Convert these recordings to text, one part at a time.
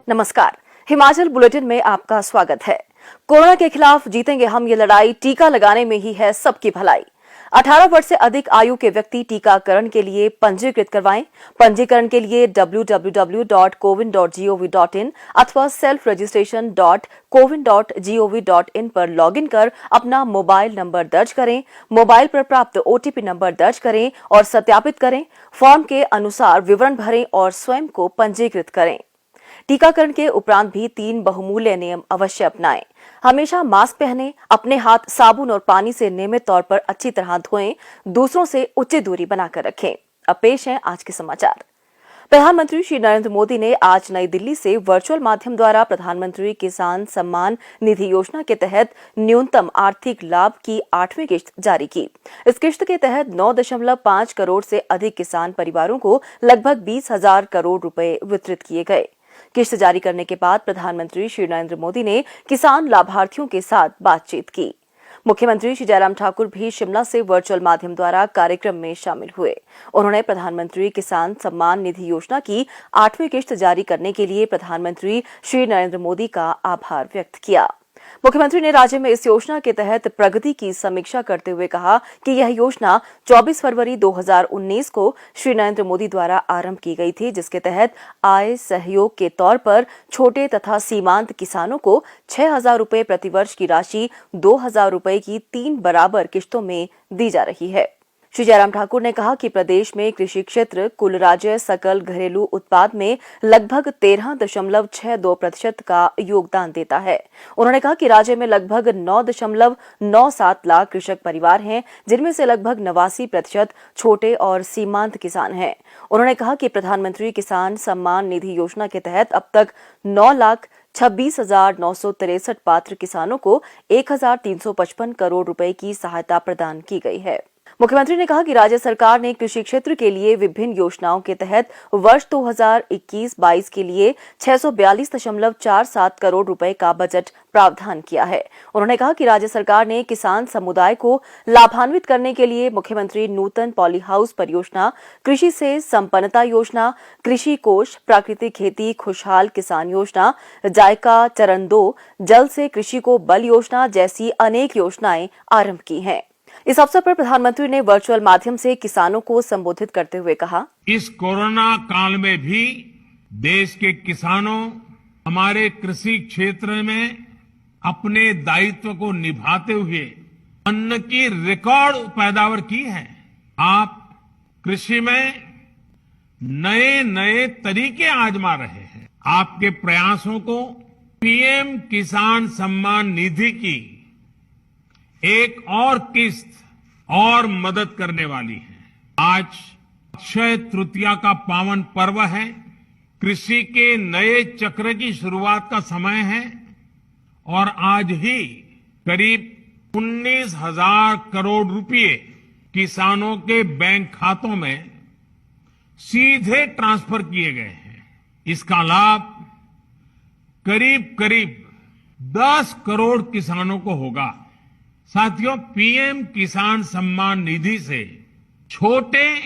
नमस्कार, हिमाचल बुलेटिन में आपका स्वागत है। कोरोना के खिलाफ जीतेंगे हम ये लड़ाई, टीका लगाने में ही है सबकी भलाई। 18 वर्ष से अधिक आयु के व्यक्ति टीकाकरण के लिए पंजीकृत करवाएं। पंजीकरण के लिए www.cowin.gov.in अथवा selfregistration.cowin.gov.in पर लॉगिन कर अपना मोबाइल नंबर दर्ज करें। मोबाइल पर प्राप्त ओटीपी नंबर दर्ज करें और सत्यापित करें। फॉर्म के अनुसार विवरण भरें और स्वयं को पंजीकृत करें। टीकाकरण के उपरांत भी 3 बहुमूल्य नियम अवश्य अपनाएं। हमेशा मास्क पहनें, अपने हाथ साबुन और पानी से नियमित तौर पर अच्छी तरह धोएं, दूसरों से उचित दूरी बनाकर रखें। अब पेश है आज के समाचार। प्रधानमंत्री श्री नरेंद्र मोदी ने आज नई दिल्ली से वर्चुअल माध्यम द्वारा प्रधानमंत्री किसान सम्मान निधि योजना के तहत न्यूनतम आर्थिक लाभ की 8वीं किश्त जारी की। इस किश्त के तहत 9.5 करोड़ से अधिक किसान परिवारों को लगभग 20,000 करोड़ रुपए वितरित किए गए। किश्त जारी करने के बाद प्रधानमंत्री श्री नरेंद्र मोदी ने किसान लाभार्थियों के साथ बातचीत की। मुख्यमंत्री श्री जयराम ठाकुर भी शिमला से वर्चुअल माध्यम द्वारा कार्यक्रम में शामिल हुए। उन्होंने प्रधानमंत्री किसान सम्मान निधि योजना की 8वीं किश्त जारी करने के लिए प्रधानमंत्री श्री नरेंद्र मोदी का आभार व्यक्त किया। मुख्यमंत्री ने राज्य में इस योजना के तहत प्रगति की समीक्षा करते हुए कहा कि यह योजना 24 फरवरी 2019 को श्री नरेंद्र मोदी द्वारा आरंभ की गई थी, जिसके तहत आय सहयोग के तौर पर छोटे तथा सीमांत किसानों को 6,000 रुपए प्रतिवर्ष की राशि 2,000 रुपए की 3 बराबर किश्तों में दी जा रही है। श्री जयराम ठाकुर ने कहा कि प्रदेश में कृषि क्षेत्र कुल राज्य सकल घरेलू उत्पाद में लगभग 13.62% का योगदान देता है। उन्होंने कहा कि राज्य में लगभग 9.97 लाख कृषक परिवार हैं, जिनमें से लगभग 89% छोटे और सीमांत किसान हैं। उन्होंने कहा कि प्रधानमंत्री किसान सम्मान निधि योजना के तहत अब तक 9,26,963 पात्र किसानों को 1,355 करोड़ रुपए की सहायता प्रदान की गई है। मुख्यमंत्री ने कहा कि राज्य सरकार ने कृषि क्षेत्र के लिए विभिन्न योजनाओं के तहत वर्ष 2021-22 के लिए 642.47 करोड़ रुपए का बजट प्रावधान किया है। उन्होंने कहा कि राज्य सरकार ने किसान समुदाय को लाभान्वित करने के लिए मुख्यमंत्री नूतन पॉली हाउस परियोजना, कृषि से संपन्नता योजना, कृषि कोष, प्राकृतिक खेती खुशहाल किसान योजना, जायका चरण 2, जल से कृषि को बल योजना जैसी अनेक योजनाएं आरंभ की हैं। इस अवसर पर प्रधानमंत्री ने वर्चुअल माध्यम से किसानों को संबोधित करते हुए कहा, इस कोरोना काल में भी देश के किसानों हमारे कृषि क्षेत्र में अपने दायित्व को निभाते हुए अन्न की रिकॉर्ड पैदावार की है। आप कृषि में नए नए तरीके आजमा रहे हैं। आपके प्रयासों को पीएम किसान सम्मान निधि की एक और किस्त और मदद करने वाली है। आज अक्षय तृतीया का पावन पर्व है। कृषि के नए चक्र की शुरुआत का समय है और आज ही करीब 19,000 करोड़ रुपए किसानों के बैंक खातों में सीधे ट्रांसफर किए गए हैं। इसका लाभ करीब करीब 10 करोड़ किसानों को होगा। साथियों, पीएम किसान सम्मान निधि से छोटे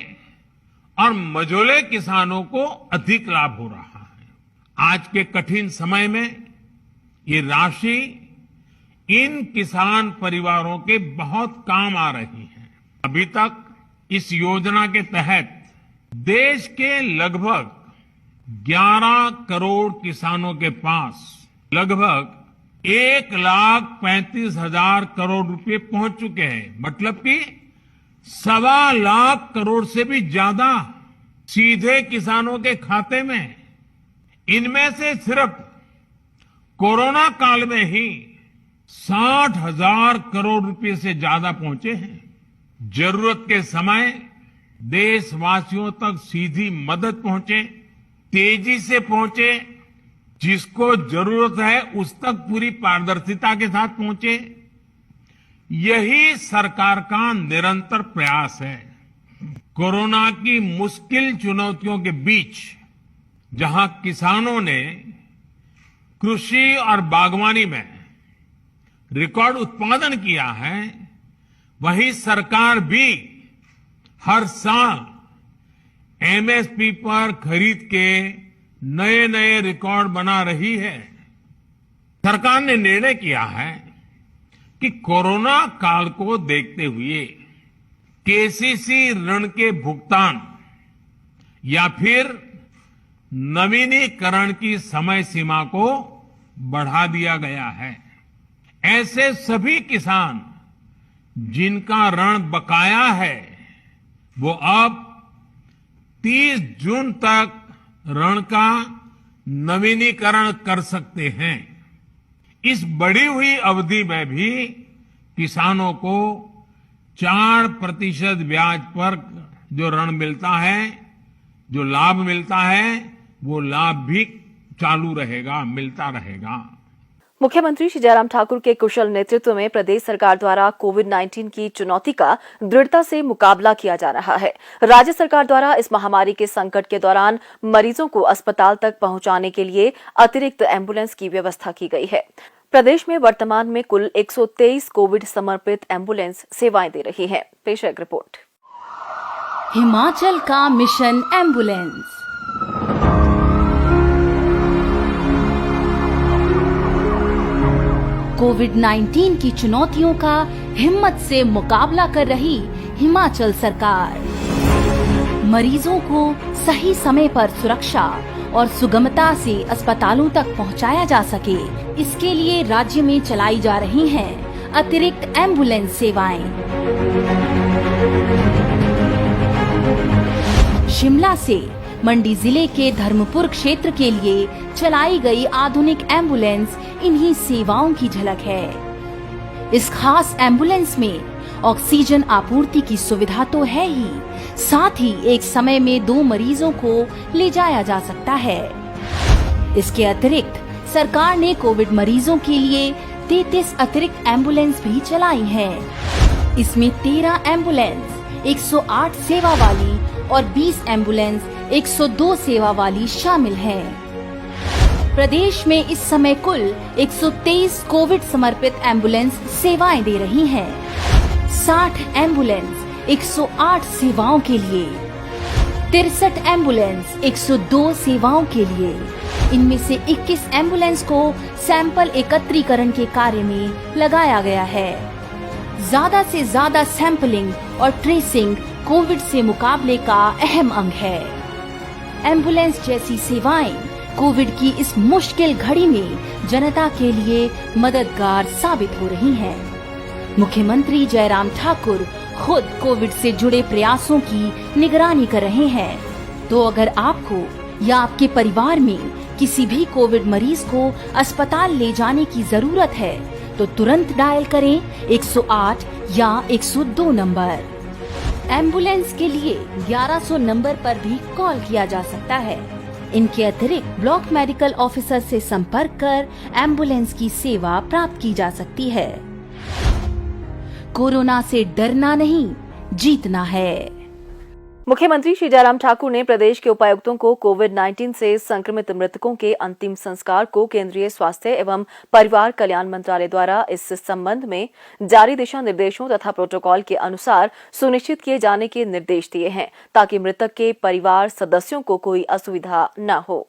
और मझोले किसानों को अधिक लाभ हो रहा है। आज के कठिन समय में ये राशि इन किसान परिवारों के बहुत काम आ रही है। अभी तक इस योजना के तहत देश के लगभग 11 करोड़ किसानों के पास लगभग 1,35,000 करोड़ रुपए पहुंच चुके हैं। मतलब कि 1.25 लाख करोड़ से भी ज्यादा सीधे किसानों के खाते में। इनमें से सिर्फ कोरोना काल में ही 60,000 करोड़ रुपए से ज्यादा पहुंचे हैं। जरूरत के समय देशवासियों तक सीधी मदद पहुंचे, तेजी से पहुंचे, जिसको जरूरत है उस तक पूरी पारदर्शिता के साथ पहुंचे। यही सरकार का निरंतर प्रयास है। कोरोना की मुश्किल चुनौतियों के बीच जहां किसानों ने कृषि और बागवानी में रिकॉर्ड उत्पादन किया है, वहीं सरकार भी हर साल एमएसपी पर खरीद के नए नए रिकॉर्ड बना रही है। सरकार ने निर्णय किया है कि कोरोना काल को देखते हुए केसीसी ऋण के भुगतान या फिर नवीनीकरण की समय सीमा को बढ़ा दिया गया है। ऐसे सभी किसान जिनका ऋण बकाया है वो अब 30 जून तक ऋण का नवीनीकरण कर सकते हैं। इस बढ़ी हुई अवधि में भी किसानों को 4% ब्याज पर जो ऋण मिलता है, जो लाभ मिलता है, वो लाभ भी चालू रहेगा, मिलता रहेगा। मुख्यमंत्री श्री जयराम ठाकुर के कुशल नेतृत्व में प्रदेश सरकार द्वारा कोविड-19 की चुनौती का दृढ़ता से मुकाबला किया जा रहा है। राज्य सरकार द्वारा इस महामारी के संकट के दौरान मरीजों को अस्पताल तक पहुंचाने के लिए अतिरिक्त एम्बुलेंस की व्यवस्था की गई है। प्रदेश में वर्तमान में कुल 123 कोविड समर्पित एम्बुलेंस सेवाएं दे रही हैं। पेश है एक रिपोर्ट। हिमाचल का मिशन एम्बुलेंस। कोविड-19 की चुनौतियों का हिम्मत से मुकाबला कर रही हिमाचल सरकार। मरीजों को सही समय पर सुरक्षा और सुगमता से अस्पतालों तक पहुंचाया जा सके, इसके लिए राज्य में चलाई जा रही हैं अतिरिक्त एम्बुलेंस सेवाएं। शिमला से मंडी जिले के धर्मपुर क्षेत्र के लिए चलाई गई आधुनिक एम्बुलेंस इन्हीं सेवाओं की झलक है। इस खास एम्बुलेंस में ऑक्सीजन आपूर्ति की सुविधा तो है ही, साथ ही एक समय में 2 मरीजों को ले जाया जा सकता है। इसके अतिरिक्त सरकार ने कोविड मरीजों के लिए 33 अतिरिक्त एम्बुलेंस भी चलाई हैं। इसमें 13 एम्बुलेंस 108 सेवा वाली और 20 एम्बुलेंस 102 सेवा वाली शामिल हैं। प्रदेश में इस समय कुल 123 कोविड समर्पित एम्बुलेंस सेवाएं दे रही हैं। 60 एम्बुलेंस 108 सेवाओं के लिए, 63 एम्बुलेंस 102 सेवाओं के लिए। इनमें से 21 एम्बुलेंस को सैंपल एकत्रीकरण के कार्य में लगाया गया है। ज्यादा से ज्यादा सैंपलिंग और ट्रेसिंग कोविड से मुकाबले का अहम अंग है। एम्बुलेंस जैसी सेवाएं कोविड की इस मुश्किल घड़ी में जनता के लिए मददगार साबित हो रही हैं। मुख्यमंत्री जयराम ठाकुर खुद कोविड से जुड़े प्रयासों की निगरानी कर रहे हैं। तो अगर आपको या आपके परिवार में किसी भी कोविड मरीज को अस्पताल ले जाने की जरूरत है तो तुरंत डायल करें 108 या 102 नंबर। एम्बुलेंस के लिए 1100 नंबर पर भी कॉल किया जा सकता है। इनके अतिरिक्त ब्लॉक मेडिकल ऑफिसर से संपर्क कर एम्बुलेंस की सेवा प्राप्त की जा सकती है। कोरोना से डरना नहीं, जीतना है। मुख्यमंत्री श्री जयराम ठाकुर ने प्रदेश के उपायुक्तों को कोविड-19 से संक्रमित मृतकों के अंतिम संस्कार को केंद्रीय स्वास्थ्य एवं परिवार कल्याण मंत्रालय द्वारा इस संबंध में जारी दिशा निर्देशों तथा प्रोटोकॉल के अनुसार सुनिश्चित किए जाने के निर्देश दिए हैं, ताकि मृतक के परिवार सदस्यों को कोई असुविधा न हो।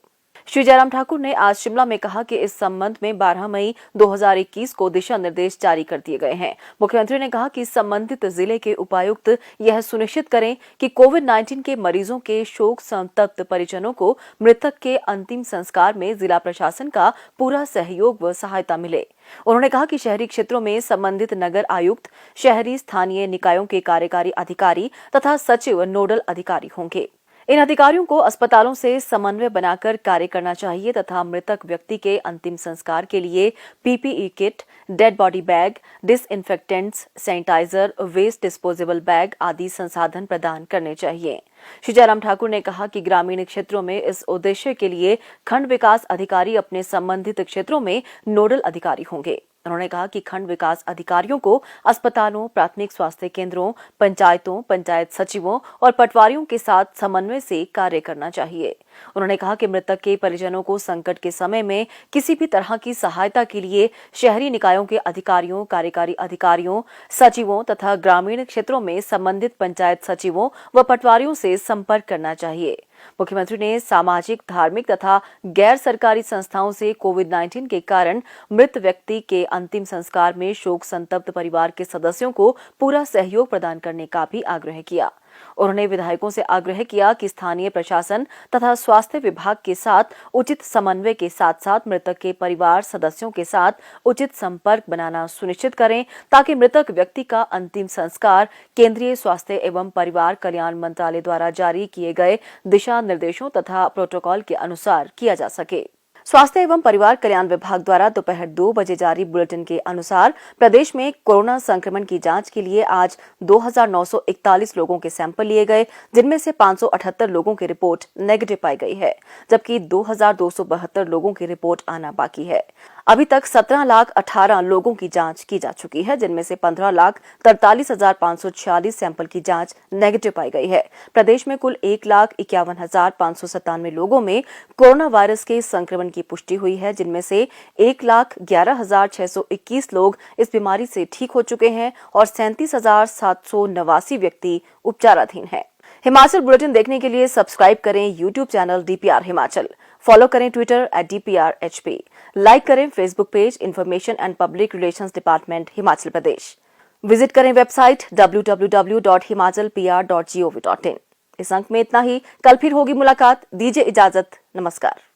श्री जयराम ठाकुर ने आज शिमला में कहा कि इस संबंध में 12 मई 2021 को दिशा निर्देश जारी कर दिए गए हैं। मुख्यमंत्री ने कहा कि संबंधित जिले के उपायुक्त यह सुनिश्चित करें कि कोविड-19 के मरीजों के शोक संतप्त परिजनों को मृतक के अंतिम संस्कार में जिला प्रशासन का पूरा सहयोग व सहायता मिले। उन्होंने कहा कि शहरी क्षेत्रों में संबंधित नगर आयुक्त, शहरी स्थानीय निकायों के कार्यकारी अधिकारी तथा सचिव नोडल अधिकारी होंगे। इन अधिकारियों को अस्पतालों से समन्वय बनाकर कार्य करना चाहिए तथा मृतक व्यक्ति के अंतिम संस्कार के लिए PPE kit, dead body bag, disinfectants, sanitizer, waste disposable bag आदि संसाधन प्रदान करने चाहिए। श्री जयराम ठाकुर ने कहा कि ग्रामीण क्षेत्रों में इस उद्देश्य के लिए खंड विकास अधिकारी अपने संबंधित क्षेत्रों में नोडल अधिकारी होंगे। उन्होंने कहा कि खंड विकास अधिकारियों को अस्पतालों, प्राथमिक स्वास्थ्य केंद्रों, पंचायतों, पंचायत सचिवों और पटवारियों के साथ समन्वय से कार्य करना चाहिए। उन्होंने कहा कि मृतक के परिजनों को संकट के समय में किसी भी तरह की सहायता के लिए शहरी निकायों के अधिकारियों, कार्यकारी अधिकारियों, सचिवों तथा ग्रामीण क्षेत्रों में संबंधित पंचायत सचिवों व पटवारियों से संपर्क करना चाहिए। मुख्यमंत्री ने सामाजिक, धार्मिक तथा गैर सरकारी संस्थाओं से कोविड-19 के कारण मृत व्यक्ति के अंतिम संस्कार में शोक संतप्त परिवार के सदस्यों को पूरा सहयोग प्रदान करने का भी आग्रह किया। उन्होंने विधायकों से आग्रह किया कि स्थानीय प्रशासन तथा स्वास्थ्य विभाग के साथ उचित समन्वय के साथ साथ मृतक के परिवार सदस्यों के साथ उचित संपर्क बनाना सुनिश्चित करें ताकि मृतक व्यक्ति का अंतिम संस्कार केंद्रीय स्वास्थ्य एवं परिवार कल्याण मंत्रालय द्वारा जारी किए गए दिशा निर्देशों तथा प्रोटोकॉल के अनुसार किया जा सके। स्वास्थ्य एवं परिवार कल्याण विभाग द्वारा दोपहर 2 बजे जारी बुलेटिन के अनुसार प्रदेश में कोरोना संक्रमण की जांच के लिए आज 2,941 लोगों के सैंपल लिए गए, जिनमें से 578 लोगों की रिपोर्ट नेगेटिव पाई गई है, जबकि 2,272 लोगों की रिपोर्ट आना बाकी है। अभी तक 17,18,00,000 लोगों की जांच की जा चुकी है, जिनमें से 15,43,546 सैंपल की जांच नेगेटिव पाई गई है। प्रदेश में कुल 1,51,597 लोगों में कोरोना वायरस के संक्रमण की पुष्टि हुई है, जिनमें से 1,11,621 लोग इस बीमारी से ठीक हो चुके हैं और 37,789 व्यक्ति उपचाराधीन हैं। हिमाचल बुलेटिन देखने के लिए सब्सक्राइब करें YouTube channel DPR Himachal, follow करें ट्विटर @DPRHP, लाइक करें Facebook page information and public relations department Himachal Pradesh, visit करें वेबसाइट www.himachalpr.gov.in। इस अंक में इतना ही, कल फिर होगी मुलाकात। दीजिए इजाजत, नमस्कार।